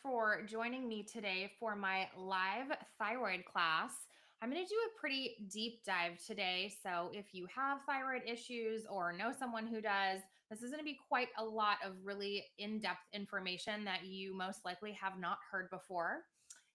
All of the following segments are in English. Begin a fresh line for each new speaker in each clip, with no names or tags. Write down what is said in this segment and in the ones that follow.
For joining me today for my live thyroid class. I'm going to do a pretty deep dive today. So, if you have thyroid issues or know someone who does, this is going to be quite a lot of really in depth information that you most likely have not heard before.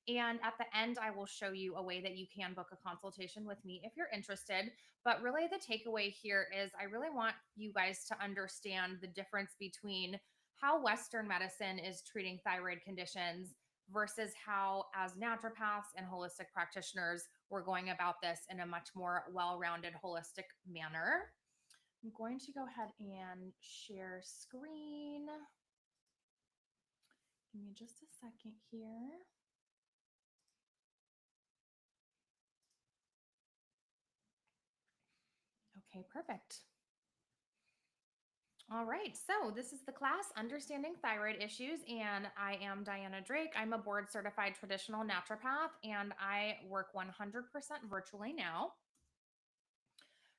And at the end, I will show you a way that you can book a consultation with me if you're interested. But really, the takeaway here is I really want you guys to understand the difference between how Western medicine is treating thyroid conditions versus how, as naturopaths and holistic practitioners, we're going about this in a much more well rounded, holistic manner. I'm going to go ahead and share screen. Give me just a second here. Okay, perfect. All right, so this is the class Understanding Thyroid Issues, and I am Diana Drake. I'm a board certified traditional naturopath, and I work 100% virtually now.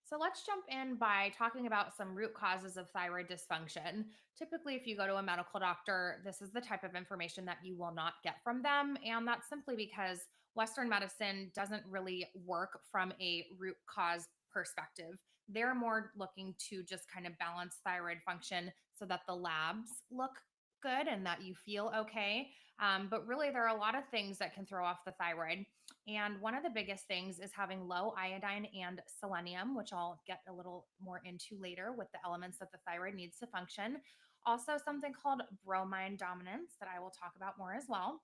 So let's jump in by talking about some root causes of thyroid dysfunction. Typically, if you go to a medical doctor, this is the type of information that you will not get from them. And that's simply because Western medicine doesn't really work from a root cause perspective. They're more looking to just kind of balance thyroid function so that the labs look good and that you feel okay. But really, there are a lot of things that can throw off the thyroid. And one of the biggest things is having low iodine and selenium, which I'll get a little more into later with the elements that the thyroid needs to function. Also, something called bromine dominance that I will talk about more as well.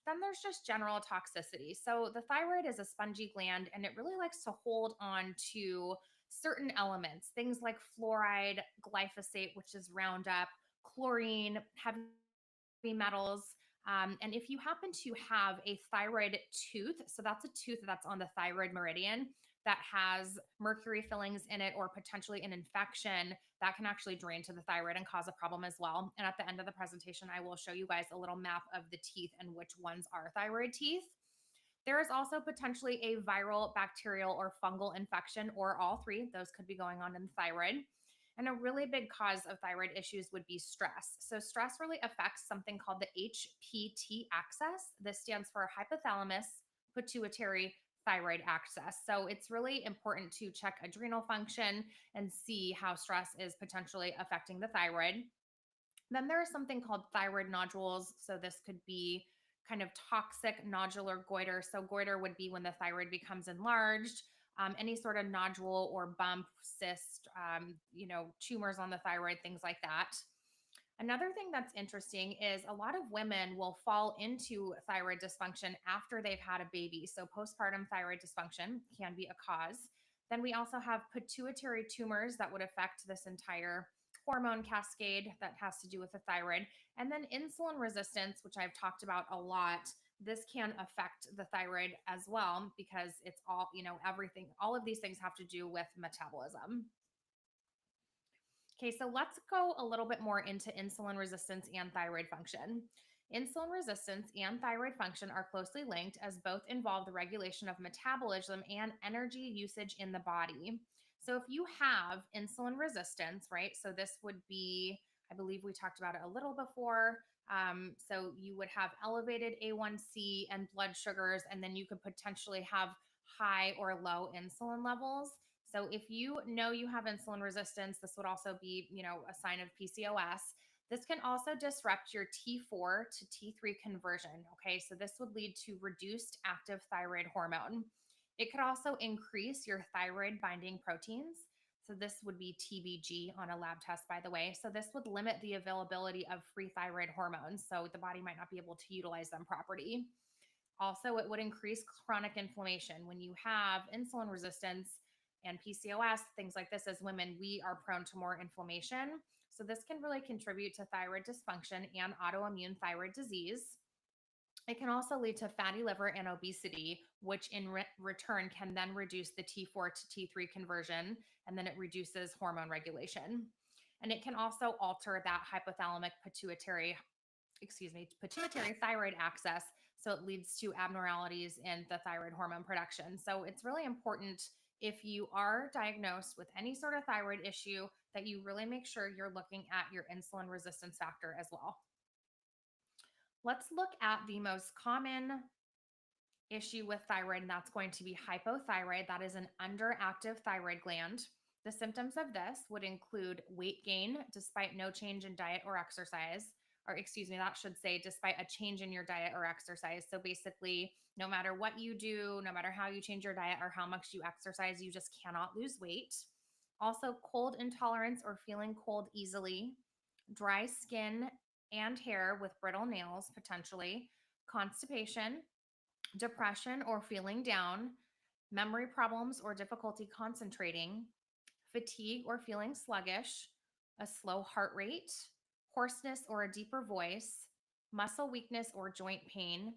Then there's just general toxicity. So, the thyroid is a spongy gland and it really likes to hold on to certain elements, things like fluoride, glyphosate, which is Roundup, chlorine, heavy metals. And if you happen to have a thyroid tooth, so that's a tooth that's on the thyroid meridian that has mercury fillings in it or potentially an infection, that can actually drain to the thyroid and cause a problem as well. And at the end of the presentation, I will show you guys a little map of the teeth and which ones are thyroid teeth. There is also potentially a viral, bacterial, or fungal infection, or all three. Those could be going on in the thyroid. And a really big cause of thyroid issues would be stress. So, stress really affects something called the HPT axis. This stands for hypothalamus pituitary thyroid axis. So, it's really important to check adrenal function and see how stress is potentially affecting the thyroid. Then there is something called thyroid nodules. So, this could be kind of toxic nodular goiter. So, goiter would be when the thyroid becomes enlarged. Any sort of nodule or bump, cyst, tumors on the thyroid, things like that. Another thing that's interesting is a lot of women will fall into thyroid dysfunction after they've had a baby. So, postpartum thyroid dysfunction can be a cause. Then we also have pituitary tumors that would affect this entire hormone cascade that has to do with the thyroid. And then insulin resistance, which I've talked about a lot. This can affect the thyroid as well because it's all, everything, all of these things have to do with metabolism. Okay, so let's go a little bit more into insulin resistance and thyroid function. Insulin resistance and thyroid function are closely linked as both involve the regulation of metabolism and energy usage in the body. So, if you have insulin resistance, right, so this would be, I believe we talked about it a little before. So, you would have elevated A1C and blood sugars, and then you could potentially have high or low insulin levels. So if you know you have insulin resistance, this would also be, a sign of PCOS. This can also disrupt your T4 to T3 conversion. Okay, so this would lead to reduced active thyroid hormone. It could also increase your thyroid binding proteins. So this would be TBG on a lab test, by the way. So this would limit the availability of free thyroid hormones. So the body might not be able to utilize them properly. Also, it would increase chronic inflammation. When you have insulin resistance and PCOS, things like this, as women, we are prone to more inflammation. So, this can really contribute to thyroid dysfunction and autoimmune thyroid disease. It can also lead to fatty liver and obesity, which in return can then reduce the T4 to T3 conversion, and then it reduces hormone regulation. And it can also alter that hypothalamic pituitary thyroid axis. So it leads to abnormalities in the thyroid hormone production. So it's really important if you are diagnosed with any sort of thyroid issue that you really make sure you're looking at your insulin resistance factor as well. Let's look at the most common issue with thyroid, and that's going to be hypothyroid. That is an underactive thyroid gland. The symptoms of this would include weight gain despite no change in diet or exercise, or excuse me, that should say despite a change in your diet or exercise. So basically, no matter what you do, no matter how you change your diet or how much you exercise, you just cannot lose weight. Also, cold intolerance or feeling cold easily, dry skin and hair with brittle nails, potentially, constipation, depression or feeling down, memory problems or difficulty concentrating, fatigue or feeling sluggish, a slow heart rate, hoarseness or a deeper voice, muscle weakness or joint pain,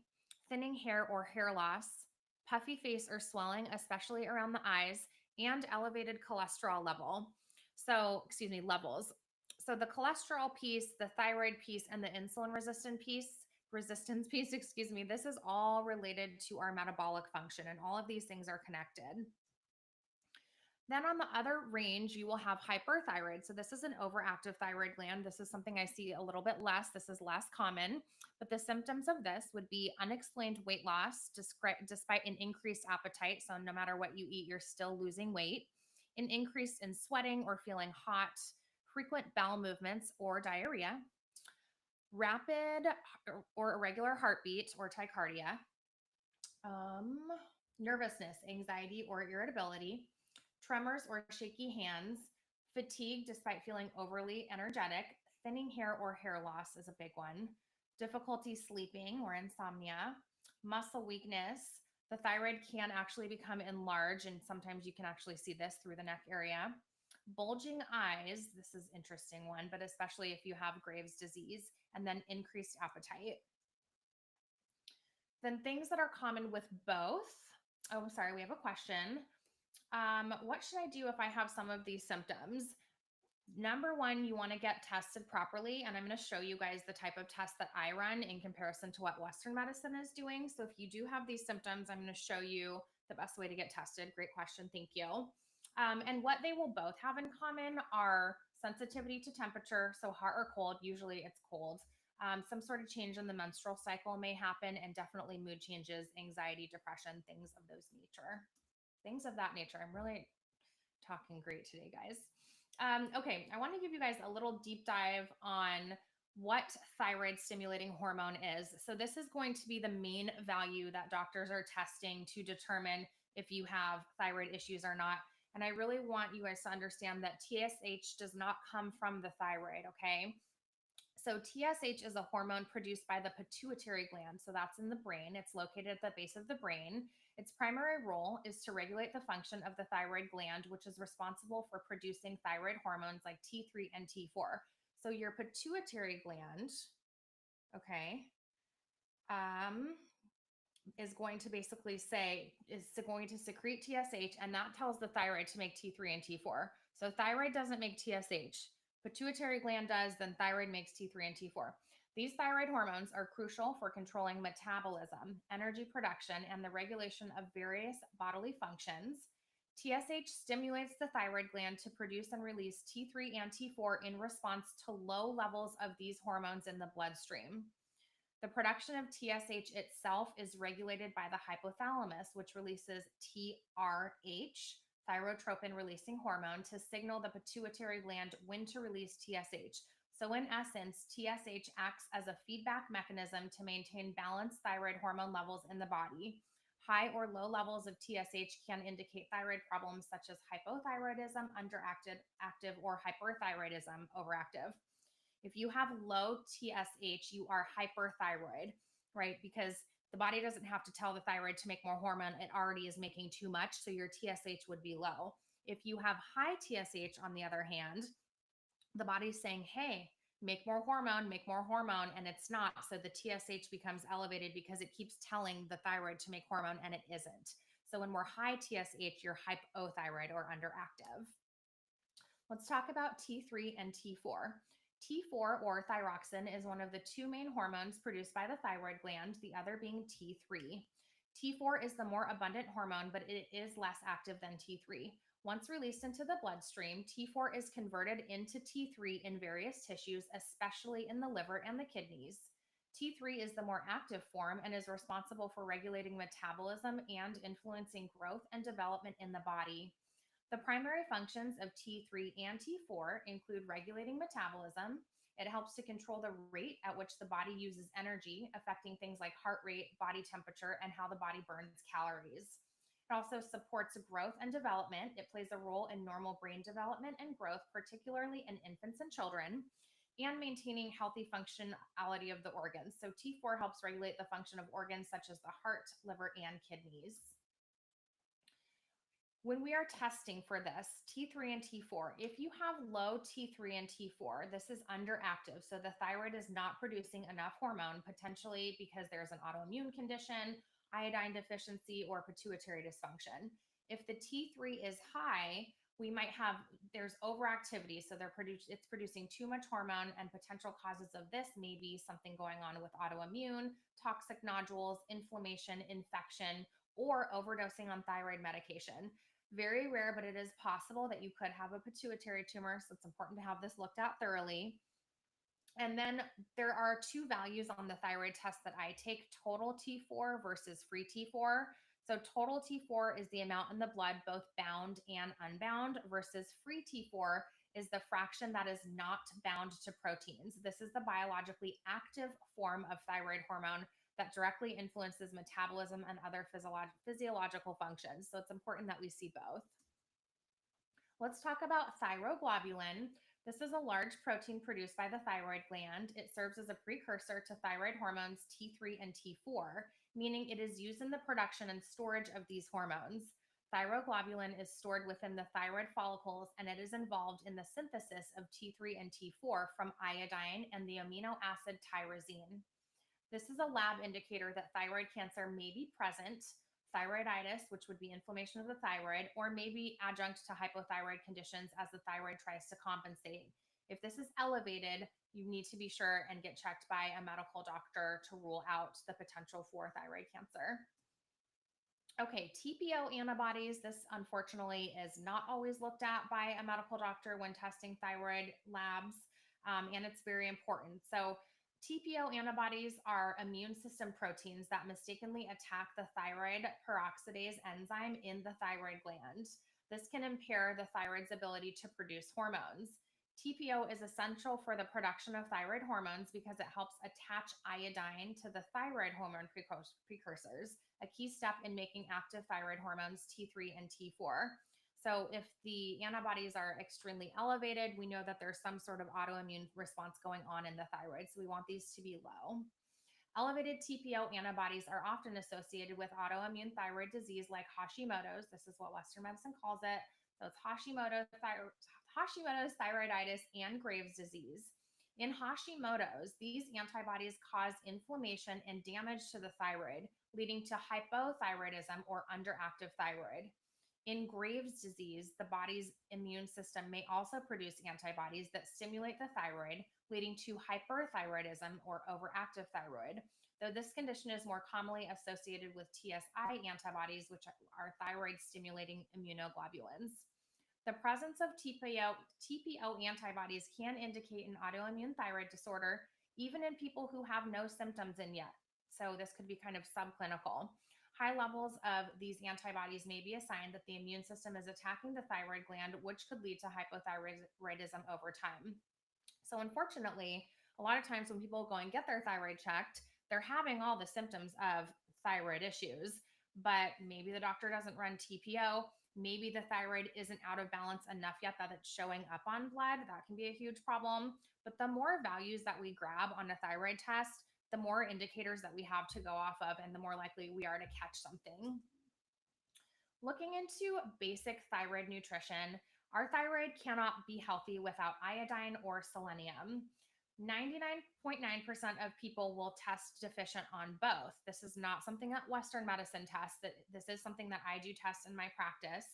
thinning hair or hair loss, puffy face or swelling, especially around the eyes, and elevated cholesterol levels. So the cholesterol piece, the thyroid piece, and the insulin resistance piece, this is all related to our metabolic function, and all of these things are connected. Then on the other range, you will have hyperthyroid. So this is an overactive thyroid gland. This is something I see a little bit less. This is less common, but the symptoms of this would be unexplained weight loss despite an increased appetite. So no matter what you eat, you're still losing weight, an increase in sweating or feeling hot, frequent bowel movements or diarrhea, rapid or irregular heartbeat or tachycardia, nervousness, anxiety, or irritability, tremors or shaky hands, fatigue despite feeling overly energetic, thinning hair or hair loss is a big one, difficulty sleeping or insomnia, muscle weakness. The thyroid can actually become enlarged, and sometimes you can actually see this through the neck area. Bulging eyes, this is an interesting one, but especially if you have Graves' disease, and then increased appetite. Then things that are common with both. Oh, sorry, we have a question. What should I do if I have some of these symptoms? Number one, you want to get tested properly. And I'm going to show you guys the type of test that I run in comparison to what Western medicine is doing. So if you do have these symptoms, I'm going to show you the best way to get tested. Great question. Thank you. And what they will both have in common are sensitivity to temperature. So hot or cold, usually it's cold. Some sort of change in the menstrual cycle may happen, and definitely mood changes, anxiety, depression, things of those nature. Things of that nature. I'm really talking great today, guys. Okay, I want to give you guys a little deep dive on what thyroid stimulating hormone is. So, this is going to be the main value that doctors are testing to determine if you have thyroid issues or not. And I really want you guys to understand that TSH does not come from the thyroid, okay? So TSH is a hormone produced by the pituitary gland. So that's in the brain. It's located at the base of the brain. Its primary role is to regulate the function of the thyroid gland, which is responsible for producing thyroid hormones like T3 and T4. So your pituitary gland, okay, is going to basically is going to secrete TSH, and that tells the thyroid to make T3 and T4. So thyroid doesn't make TSH. Pituitary gland does, then thyroid makes T3 and T4. These thyroid hormones are crucial for controlling metabolism, energy production, and the regulation of various bodily functions. TSH stimulates the thyroid gland to produce and release T3 and T4 in response to low levels of these hormones in the bloodstream. The production of TSH itself is regulated by the hypothalamus, which releases TRH, thyrotropin releasing hormone, to signal the pituitary gland when to release TSH. So, in essence, TSH acts as a feedback mechanism to maintain balanced thyroid hormone levels in the body. High or low levels of TSH can indicate thyroid problems such as hypothyroidism, underactive, or hyperthyroidism, overactive. If you have low TSH, you are hyperthyroid, right? Because the body doesn't have to tell the thyroid to make more hormone. It already is making too much. So your TSH would be low. If you have high TSH, on the other hand, the body's saying, hey, make more hormone, and it's not. So the TSH becomes elevated because it keeps telling the thyroid to make hormone and it isn't. So when we're high TSH, you're hypothyroid or underactive. Let's talk about T3 and T4. T4, or thyroxine, is one of the two main hormones produced by the thyroid gland, the other being T3. T4 is the more abundant hormone, but it is less active than T3. Once released into the bloodstream, T4 is converted into T3 in various tissues, especially in the liver and the kidneys. T3 is the more active form and is responsible for regulating metabolism and influencing growth and development in the body. The primary functions of T3 and T4 include regulating metabolism. It helps to control the rate at which the body uses energy, affecting things like heart rate, body temperature, and how the body burns calories. It also supports growth and development. It plays a role in normal brain development and growth, particularly in infants and children, and maintaining healthy functionality of the organs. So T4 helps regulate the function of organs such as the heart, liver, and kidneys. When we are testing for this, T3 and T4, if you have low T3 and T4, this is underactive. So the thyroid is not producing enough hormone, potentially because there's an autoimmune condition, iodine deficiency, or pituitary dysfunction. If the T3 is high, we might have there's overactivity, so it's producing too much hormone, and potential causes of this may be something going on with autoimmune, toxic nodules, inflammation, infection, or overdosing on thyroid medication. Very rare, but it is possible that you could have a pituitary tumor. So it's important to have this looked at thoroughly. And then there are two values on the thyroid test that I take: total T4 versus free T4. So total T4 is the amount in the blood, both bound and unbound, versus free T4 is the fraction that is not bound to proteins. This is the biologically active form of thyroid hormone that directly influences metabolism and other physiological functions. So it's important that we see both. Let's talk about thyroglobulin. This is a large protein produced by the thyroid gland. It serves as a precursor to thyroid hormones T3 and T4, meaning it is used in the production and storage of these hormones. Thyroglobulin is stored within the thyroid follicles, and it is involved in the synthesis of T3 and T4 from iodine and the amino acid tyrosine. This is a lab indicator that thyroid cancer may be present, thyroiditis, which would be inflammation of the thyroid, or maybe adjunct to hypothyroid conditions as the thyroid tries to compensate. If this is elevated, you need to be sure and get checked by a medical doctor to rule out the potential for thyroid cancer. Okay, TPO antibodies. This unfortunately is not always looked at by a medical doctor when testing thyroid labs, and it's very important. So, TPO antibodies are immune system proteins that mistakenly attack the thyroid peroxidase enzyme in the thyroid gland. This can impair the thyroid's ability to produce hormones. TPO is essential for the production of thyroid hormones because it helps attach iodine to the thyroid hormone precursors, a key step in making active thyroid hormones T3 and T4. So if the antibodies are extremely elevated, we know that there's some sort of autoimmune response going on in the thyroid. So we want these to be low. Elevated TPO antibodies are often associated with autoimmune thyroid disease like Hashimoto's. This is what Western medicine calls it. So it's Hashimoto's thyroiditis and Graves' disease. In Hashimoto's, these antibodies cause inflammation and damage to the thyroid, leading to hypothyroidism or underactive thyroid. In Graves' disease, the body's immune system may also produce antibodies that stimulate the thyroid, leading to hyperthyroidism or overactive thyroid, though this condition is more commonly associated with TSI antibodies, which are thyroid stimulating immunoglobulins. The presence of TPO antibodies can indicate an autoimmune thyroid disorder, even in people who have no symptoms in yet. So this could be kind of subclinical. High levels of these antibodies may be a sign that the immune system is attacking the thyroid gland, which could lead to hypothyroidism over time. So, unfortunately, a lot of times when people go and get their thyroid checked, they're having all the symptoms of thyroid issues, but maybe the doctor doesn't run TPO. Maybe the thyroid isn't out of balance enough yet that it's showing up on blood. That can be a huge problem. But the more values that we grab on a thyroid test, the more indicators that we have to go off of, and the more likely we are to catch something. Looking into basic thyroid nutrition, our thyroid cannot be healthy without iodine or selenium. 99.9% of people will test deficient on both. This is not something that Western medicine tests. This is something that I do test in my practice.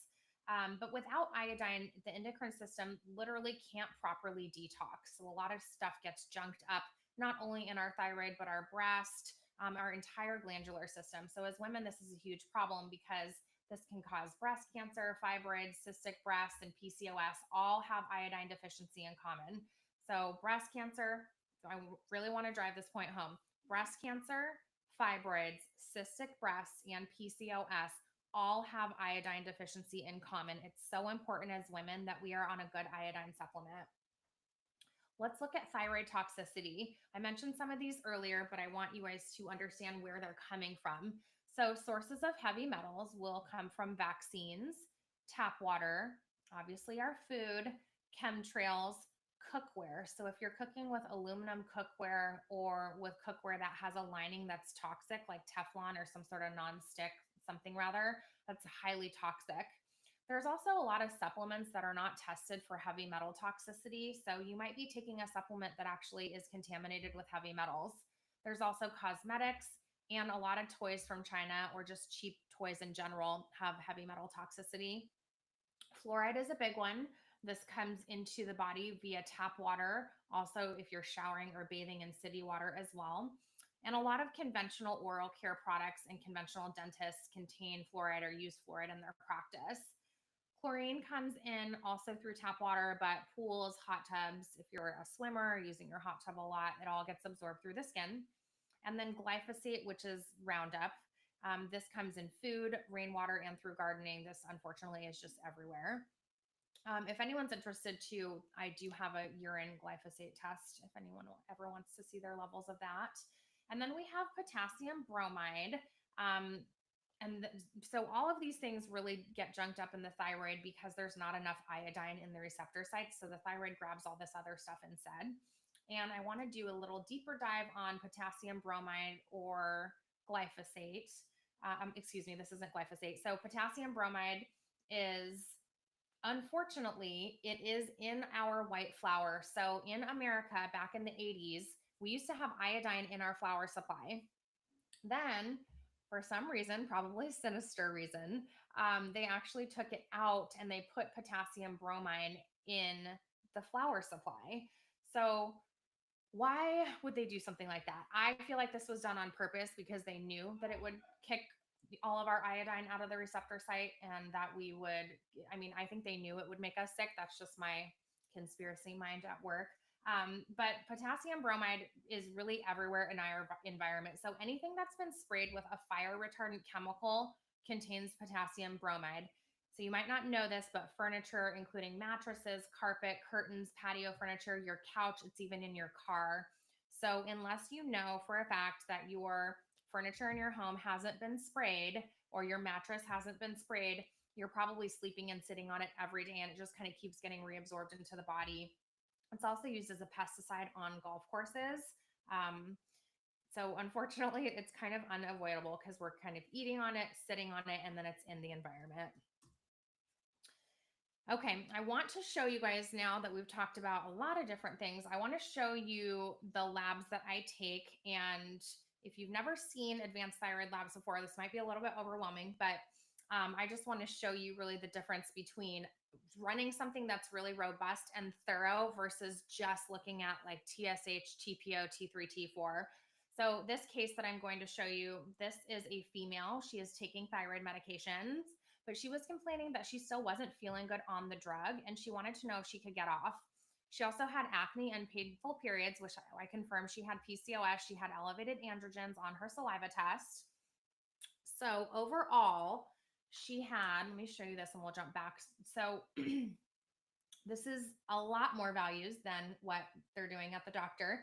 But without iodine, the endocrine system literally can't properly detox. So a lot of stuff gets junked up, not only in our thyroid, but our breast, our entire glandular system. So as women, this is a huge problem because this can cause breast cancer, fibroids, cystic breasts, and PCOS all have iodine deficiency in common. So breast cancer, I really want to drive this point home. breast cancer, fibroids, cystic breasts, and PCOS all have iodine deficiency in common. It's so important as women that we are on a good iodine supplement. Let's look at thyroid toxicity. I mentioned some of these earlier, but I want you guys to understand where they're coming from. So, sources of heavy metals will come from vaccines, tap water, obviously our food, chemtrails, cookware. So, if you're cooking with aluminum cookware or with cookware that has a lining that's toxic, like Teflon or some sort of non-stick, something rather, that's highly toxic. There's also a lot of supplements that are not tested for heavy metal toxicity. So you might be taking a supplement that actually is contaminated with heavy metals. There's also cosmetics, and a lot of toys from China or just cheap toys in general have heavy metal toxicity. Fluoride is a big one. This comes into the body via tap water, also if you're showering or bathing in city water as well. And a lot of conventional oral care products and conventional dentists contain fluoride or use fluoride in their practice. Chlorine comes in also through tap water, but pools, hot tubs, if you're a swimmer using your hot tub a lot, it all gets absorbed through the skin. And then glyphosate, which is Roundup. This comes in food, rainwater, and through gardening. This, unfortunately, is just everywhere. If anyone's interested too, I do have a urine glyphosate test if anyone ever wants to see their levels of that. And then we have potassium bromide. Um, so all of these things really get junked up in the thyroid because there's not enough iodine in the receptor sites. So the thyroid grabs all this other stuff instead. And I want to do a little deeper dive on potassium bromide or glyphosate. Excuse me, this isn't glyphosate. So potassium bromide is, unfortunately, it is in our white flour. So in America, back in the 80s, we used to have iodine in our flour supply. Then, for some reason, probably sinister reason, they actually took it out and they put potassium bromide in the flour supply. So why would they do something like that? I feel like this was done on purpose because they knew that it would kick all of our iodine out of the receptor site and that we would, I mean, I think they knew it would make us sick. That's just my conspiracy mind at work. But potassium bromide is really everywhere in our environment. So anything that's been sprayed with a fire retardant chemical contains potassium bromide. So you might not know this, but furniture, including mattresses, carpet, curtains, patio furniture, your couch, it's even in your car. So unless you know for a fact that your furniture in your home hasn't been sprayed or your mattress hasn't been sprayed, you're probably sleeping and sitting on it every day and it just kind of keeps getting reabsorbed into the body. It's also used as a pesticide on golf courses. So unfortunately, it's kind of unavoidable because we're kind of eating on it, sitting on it, and then it's in the environment. Okay, I want to show you guys, now that we've talked about a lot of different things, I want to show you the labs that I take. And if you've never seen advanced thyroid labs before, this might be a little bit overwhelming, but I just want to show you really the difference between running something that's really robust and thorough versus just looking at like TSH, TPO, T3, T4. So this case that I'm going to show you, this is a female. She is taking thyroid medications, but she was complaining that she still wasn't feeling good on the drug and she wanted to know if she could get off. She also had acne and painful periods, which I confirmed. She had PCOS. She had elevated androgens on her saliva test. So overall, she had, let me show you this and we'll jump back. So this is a lot more values than what they're doing at the doctor.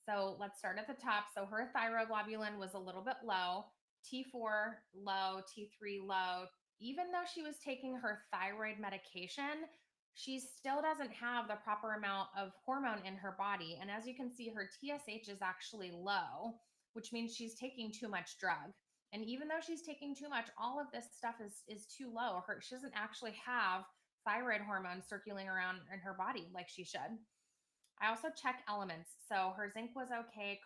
So let's start at the top. So her thyroglobulin was a little bit low, T4 low, T3 low. Even though she was taking her thyroid medication, she still doesn't have the proper amount of hormone in her body. And as you can see, her TSH is actually low, which means she's taking too much drug. And even though she's taking too much, all of this stuff is too low. She doesn't actually have thyroid hormones circulating around in her body like she should. I also check elements. So her zinc was okay,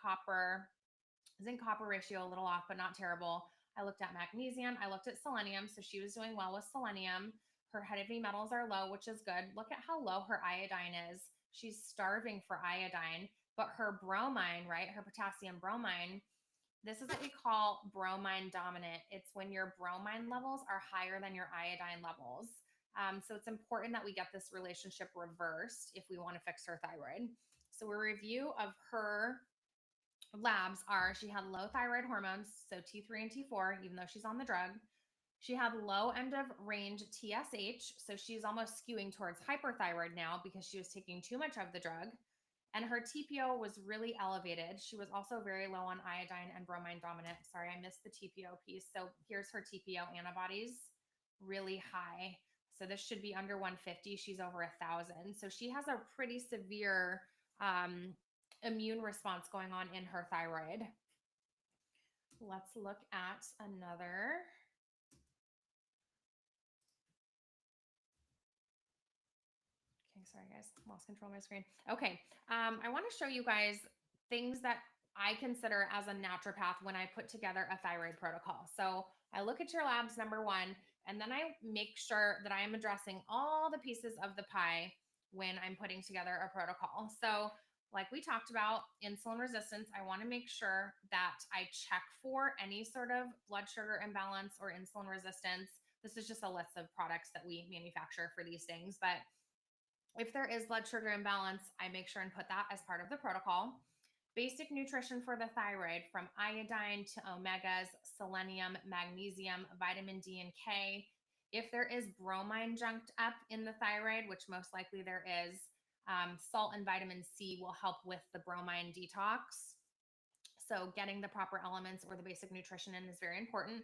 zinc copper ratio a little off, but not terrible. I looked at magnesium. I looked at selenium. So she was doing well with selenium. Her heavy metals are low, which is good. Look at how low her iodine is. She's starving for iodine, but her bromine, right? Her potassium bromine, this is what we call bromine dominant. It's when your bromine levels are higher than your iodine levels. So it's important that we get this relationship reversed if we want to fix her thyroid. So a review of her labs are she had low thyroid hormones, so T3 and T4, even though she's on the drug. She had low end of range TSH, so she's almost skewing towards hyperthyroid now because she was taking too much of the drug. And her TPO was really elevated. She was also very low on iodine and bromine dominant. Sorry, I missed the TPO piece. So here's her TPO antibodies, really high. So this should be under 150. She's over 1,000. So she has a pretty severe um, immune response going on in her thyroid. Let's look at another. Okay, sorry guys, lost control of my screen. Okay, I want to show you guys things that I consider as a naturopath when I put together a thyroid protocol. So I look at your labs, number one, and then I make sure that I am addressing all the pieces of the pie when I'm putting together a protocol. So, like we talked about, insulin resistance, I want to make sure that I check for any sort of blood sugar imbalance or insulin resistance. This is just a list of products that we manufacture for these things, but if there is blood sugar imbalance, I make sure and put that as part of the protocol. Basic nutrition for the thyroid, from iodine to omegas, selenium, magnesium, vitamin D and K. If there is bromine junked up in the thyroid, which most likely there is, salt and vitamin C will help with the bromine detox. So, getting the proper elements or the basic nutrition in is very important.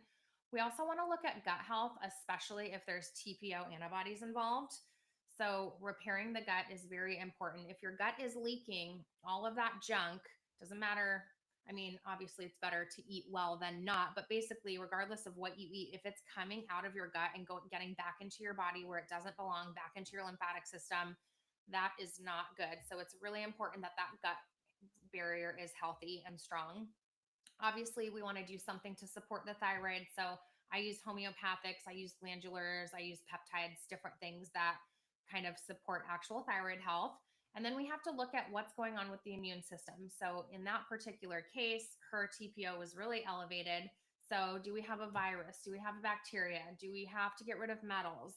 We also want to look at gut health, especially if there's TPO antibodies involved. So, repairing the gut is very important. If your gut is leaking all of that junk, doesn't matter. I mean, obviously, it's better to eat well than not, but basically, regardless of what you eat, if it's coming out of your gut and getting back into your body where it doesn't belong, back into your lymphatic system, that is not good. So, it's really important that that gut barrier is healthy and strong. Obviously, we want to do something to support the thyroid. So I use homeopathics, I use glandulars, I use peptides, different things that kind of support actual thyroid health. And then we have to look at what's going on with the immune system. So in that particular case, her TPO was really elevated. So do we have a virus? Do we have a bacteria? Do we have to get rid of metals?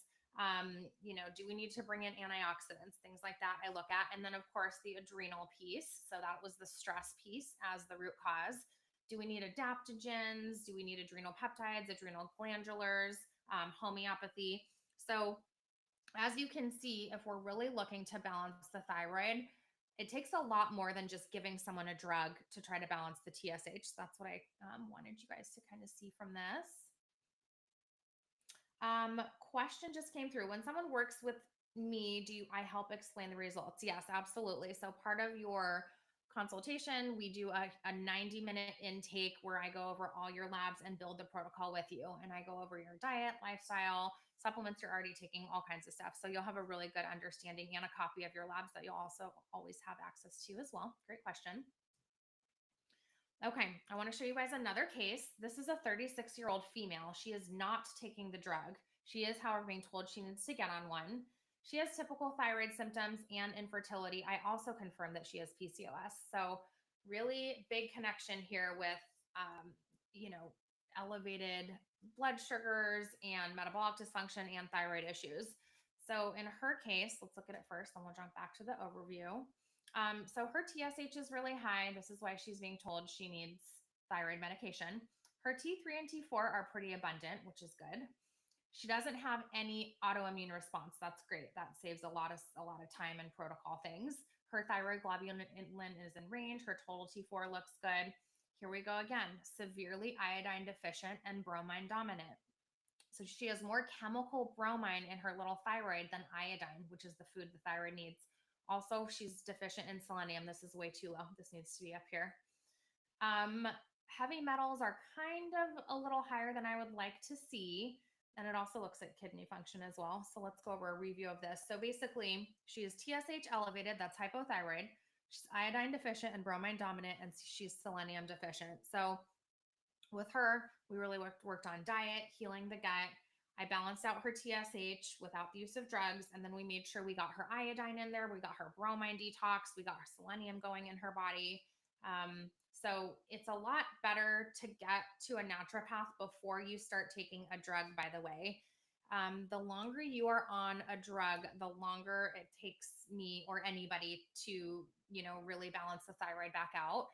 Do we need to bring in antioxidants, things like that I look at. And then of course the adrenal piece. So that was the stress piece as the root cause. Do we need adaptogens? Do we need adrenal peptides, adrenal glandulars, homeopathy? So as you can see, if we're really looking to balance the thyroid, it takes a lot more than just giving someone a drug to try to balance the TSH. So that's what I wanted you guys to kind of see from this. Question just came through. When someone works with me, I help explain the results? Yes, absolutely. So part of your consultation, we do a 90-minute intake where I go over all your labs and build the protocol with you. And I go over your diet, lifestyle, supplements you're already taking, all kinds of stuff. So you'll have a really good understanding and a copy of your labs that you'll also always have access to as well. Great question. Okay, I want to show you guys another case. This is a 36-year-old female. She is not taking the drug. She is, however, being told she needs to get on one. She has typical thyroid symptoms and infertility. I also confirmed that she has PCOS. So, really big connection here with, um, you know, elevated blood sugars and metabolic dysfunction and thyroid issues. So, in her case, let's look at it first, and we'll jump back to the overview. So her TSH is really high. This is why she's being told she needs thyroid medication. Her T3 and T4 are pretty abundant, which is good. She doesn't have any autoimmune response. That's great. That saves a lot of time and protocol things. Her thyroid globulin is in range. Her total T4 looks good. Here we go again. Severely iodine deficient and bromine dominant. So she has more chemical bromine in her little thyroid than iodine, which is the food the thyroid needs. Also, she's deficient in selenium. This is way too low. This needs to be up here. Um, Heavy metals are kind of a little higher than I would like to see. And it also looks at kidney function as well. So let's go over a review of this. So basically, she is TSH elevated, that's hypothyroid. She's iodine deficient and bromine dominant, and she's selenium deficient. So with her, we really worked on diet, healing the gut. I balanced out her TSH without the use of drugs. And then we made sure we got her iodine in there. We got her bromine detox. We got her selenium going in her body. So it's a lot better to get to a naturopath before you start taking a drug, by the way. The longer you are on a drug, the longer it takes me or anybody to, really balance the thyroid back out.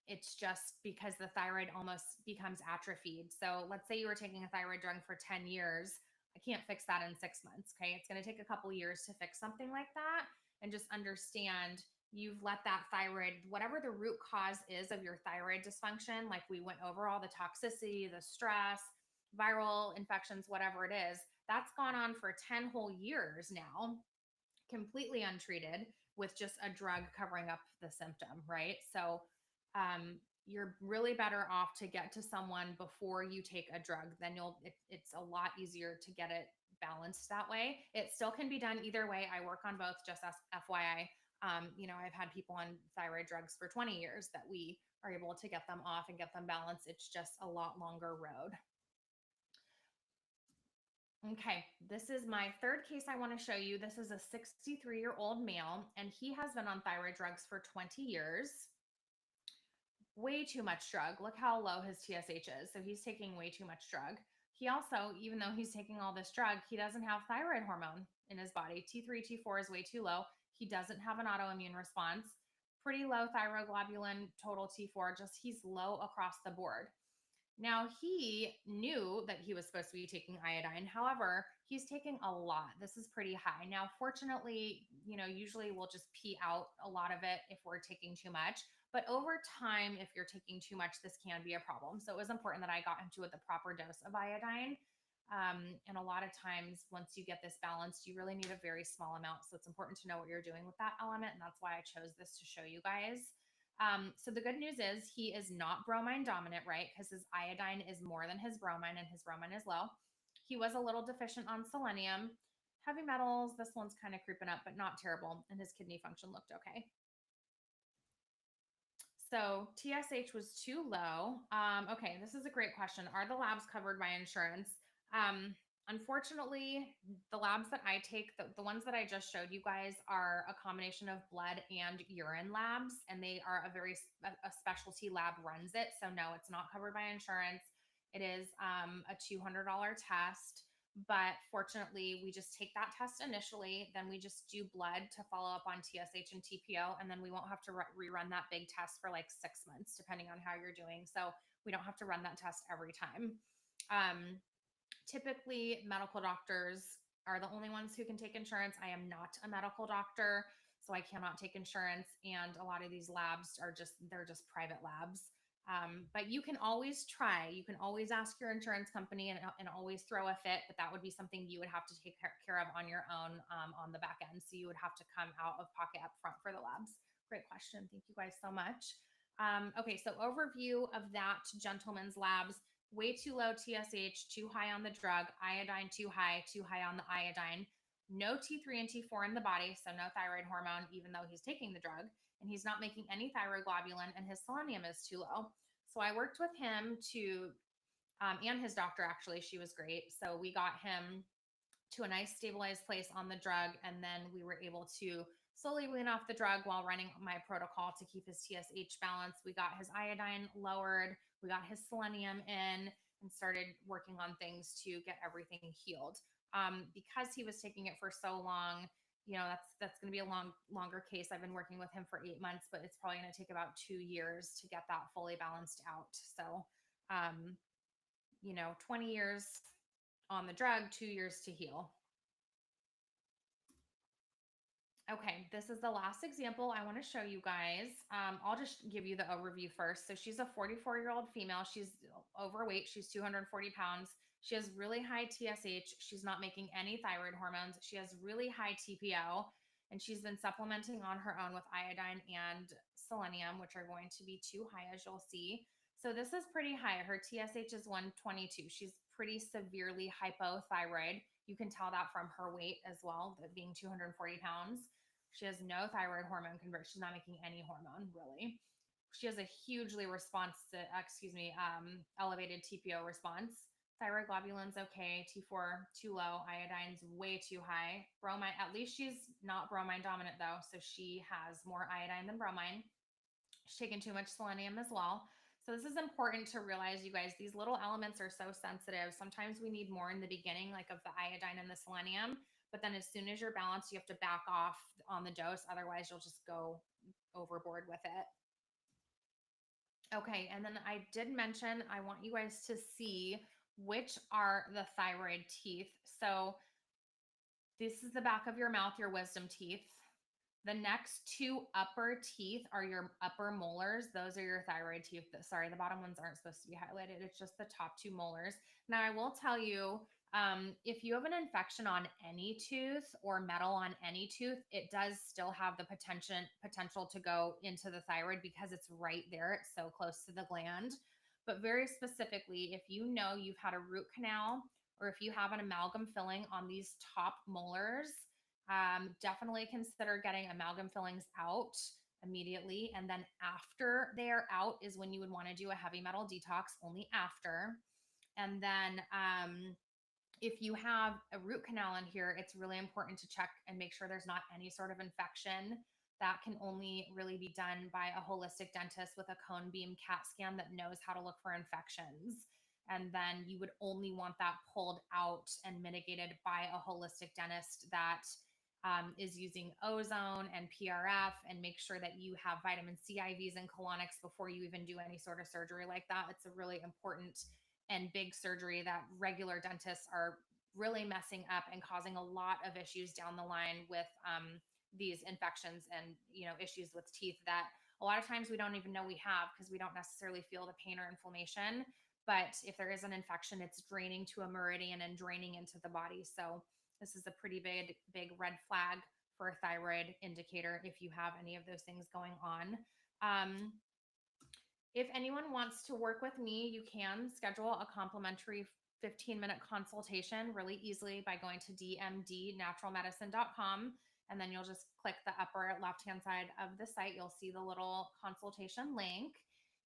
It's just because the thyroid almost becomes atrophied. So let's say you were taking a thyroid drug for 10 years. I can't fix that in 6 months. Okay. It's going to take a couple years to fix something like that. And just understand you've let that thyroid, whatever the root cause is of your thyroid dysfunction, like we went over all the toxicity, the stress, viral infections, whatever it is, that's gone on for 10 whole years now, completely untreated with just a drug covering up the symptom, right? So you're really better off to get to someone before you take a drug. Then it's a lot easier to get it balanced that way. It still can be done either way. I work on both, just as FYI. I've had people on thyroid drugs for 20 years that we are able to get them off and get them balanced. It's just a lot longer road. Okay, this is my third case I want to show you. This is a 63-year-old male, and he has been on thyroid drugs for 20 years. Way too much drug. Look how low his TSH is. So he's taking way too much drug. He also, even though he's taking all this drug, he doesn't have thyroid hormone in his body. T3, T4 is way too low. He doesn't have an autoimmune response. Pretty low thyroglobulin, total T4, just he's low across the board. Now, he knew that he was supposed to be taking iodine. However, he's taking a lot. This is pretty high. Now, fortunately, usually we'll just pee out a lot of it if we're taking too much. But over time, if you're taking too much, this can be a problem. So it was important that I got him to the proper dose of iodine. And a lot of times, once you get this balanced, you really need a very small amount. So it's important to know what you're doing with that element. And that's why I chose this to show you guys. So the good news is he is not bromine dominant, right? Because his iodine is more than his bromine and his bromine is low. He was a little deficient on selenium. Heavy metals, this one's kind of creeping up, but not terrible. And his kidney function looked okay. So TSH was too low. Okay, this is a great question. Are the labs covered by insurance? Unfortunately, the labs that I take, the ones that I just showed you guys, are a combination of blood and urine labs, and they are a specialty lab runs it. So no, it's not covered by insurance. It is a $200 test. But fortunately, we just take that test initially, then we just do blood to follow up on TSH and TPO, and then we won't have to rerun that big test for like 6 months, depending on how you're doing. So we don't have to run that test every time. Typically, medical doctors are the only ones who can take insurance. I am not a medical doctor, so I cannot take insurance. And a lot of these labs they're just private labs. But you can always try. You can always ask your insurance company and always throw a fit, but that would be something you would have to take care of on your own on the back end. So you would have to come out of pocket up front for the labs. Great question. Thank you guys so much. Okay, so overview of that gentleman's labs. Way too low TSH, too high on the drug, iodine too high on the iodine. No T3 and T4 in the body, so no thyroid hormone, even though he's taking the drug. And he's not making any thyroglobulin, and his selenium is too low. So I worked with him and his doctor, actually, she was great. So we got him to a nice stabilized place on the drug, and then we were able to slowly wean off the drug while running my protocol to keep his TSH balanced. We got his iodine lowered, we got his selenium in, and started working on things to get everything healed. Because he was taking it for so long, that's going to be a longer case. I've been working with him for 8 months, but it's probably going to take about 2 years to get that fully balanced out. So 20 years on the drug, 2 years to heal. Okay, this is the last example I want to show you guys. I'll just give you the overview first. So she's a 44-year-old female. She's overweight. She's 240 pounds. She has really high TSH. She's not making any thyroid hormones. She has really high TPO, and she's been supplementing on her own with iodine and selenium, which are going to be too high, as you'll see. So this is pretty high. Her TSH is 122. She's pretty severely hypothyroid. You can tell that from her weight as well, being 240 pounds. She has no thyroid hormone conversion. She's not making any hormone, really. She has a hugely elevated TPO response. Thyroid globulin's okay. T4 too low. Iodine's way too high. Bromine, at least she's not bromine dominant though, so she has more iodine than bromine. She's taken too much selenium as well. So this is important to realize, you guys, these little elements are so sensitive. Sometimes we need more in the beginning, like of the iodine and the selenium, but then as soon as you're balanced, you have to back off on the dose. Otherwise, you'll just go overboard with it. Okay, and then I did mention I want you guys to see which are the thyroid teeth. So this is the back of your mouth, your wisdom teeth. The next two upper teeth are your upper molars. Those are your thyroid teeth. Sorry, the bottom ones aren't supposed to be highlighted. It's just the top two molars. Now, I will tell you, if you have an infection on any tooth or metal on any tooth, it does still have the potential to go into the thyroid because it's right there. It's so close to the gland. But very specifically, if you know you've had a root canal or if you have an amalgam filling on these top molars, definitely consider getting amalgam fillings out immediately. And then after they are out is when you would want to do a heavy metal detox, only after. And then if you have a root canal in here, it's really important to check and make sure there's not any sort of infection. That can only really be done by a holistic dentist with a cone beam CAT scan that knows how to look for infections. And then you would only want that pulled out and mitigated by a holistic dentist that is using ozone and PRF, and make sure that you have vitamin C IVs and colonics before you even do any sort of surgery like that. It's a really important and big surgery that regular dentists are really messing up and causing a lot of issues down the line with these infections and issues with teeth that a lot of times we don't even know we have because we don't necessarily feel the pain or inflammation. But if there is an infection, it's draining to a meridian and draining into the body. So this is a pretty big red flag for a thyroid indicator if you have any of those things going on. If anyone wants to work with me, you can schedule a complimentary 15-minute consultation really easily by going to dmdnaturalmedicine.com. And then you'll just click the upper left-hand side of the site. You'll see the little consultation link.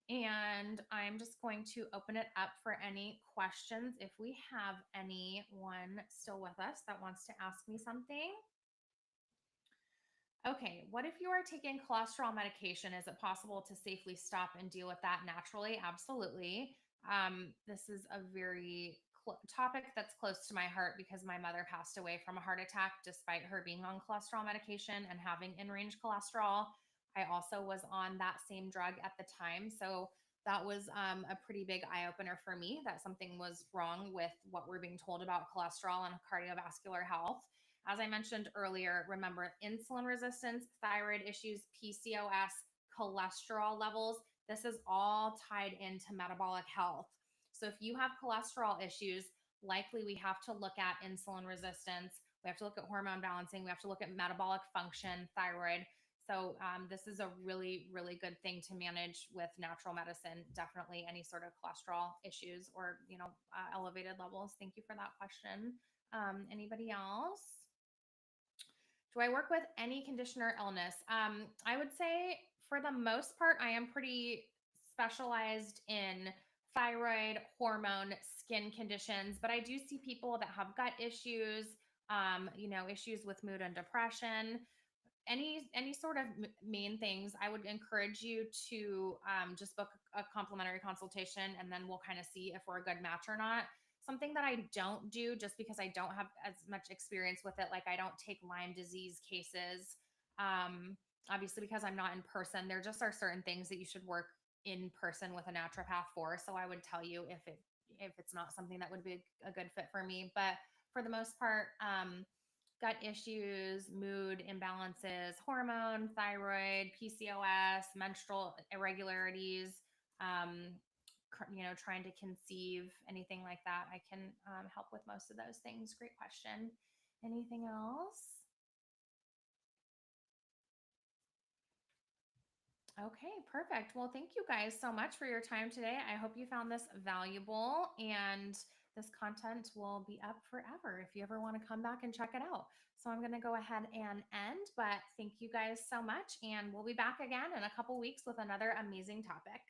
And I'm just going to open it up for any questions if we have anyone still with us that wants to ask me something. Okay, what if you are taking cholesterol medication? Is it possible to safely stop and deal with that naturally? Absolutely. This is a very topic that's close to my heart because my mother passed away from a heart attack despite her being on cholesterol medication and having in range cholesterol. I also was on that same drug at the time. So that was a pretty big eye opener for me that something was wrong with what we're being told about cholesterol and cardiovascular health. As I mentioned earlier, remember insulin resistance, thyroid issues, PCOS, cholesterol levels. This is all tied into metabolic health. So if you have cholesterol issues, likely we have to look at insulin resistance. We have to look at hormone balancing. We have to look at metabolic function, thyroid. So this is a really, really good thing to manage with natural medicine. Definitely any sort of cholesterol issues or, elevated levels. Thank you for that question. Anybody else? Do I work with any condition or illness? I would say for the most part, I am pretty specialized in thyroid, hormone, skin conditions, but I do see people that have gut issues, issues with mood and depression, any sort of main things. I would encourage you to just book a complimentary consultation, and then we'll kind of see if we're a good match or not. Something that I don't do just because I don't have as much experience with it, like I don't take Lyme disease cases. Obviously, because I'm not in person, there just are certain things that you should work in person with a naturopath for. So I would tell you if it's not something that would be a good fit for me. But for the most part, gut issues, mood imbalances, hormone, thyroid, PCOS, menstrual irregularities, trying to conceive, anything like that. I can help with most of those things. Great question. Anything else? Okay, perfect. Well, thank you guys so much for your time today. I hope you found this valuable, and this content will be up forever if you ever want to come back and check it out. So I'm going to go ahead and end, but thank you guys so much. And we'll be back again in a couple weeks with another amazing topic.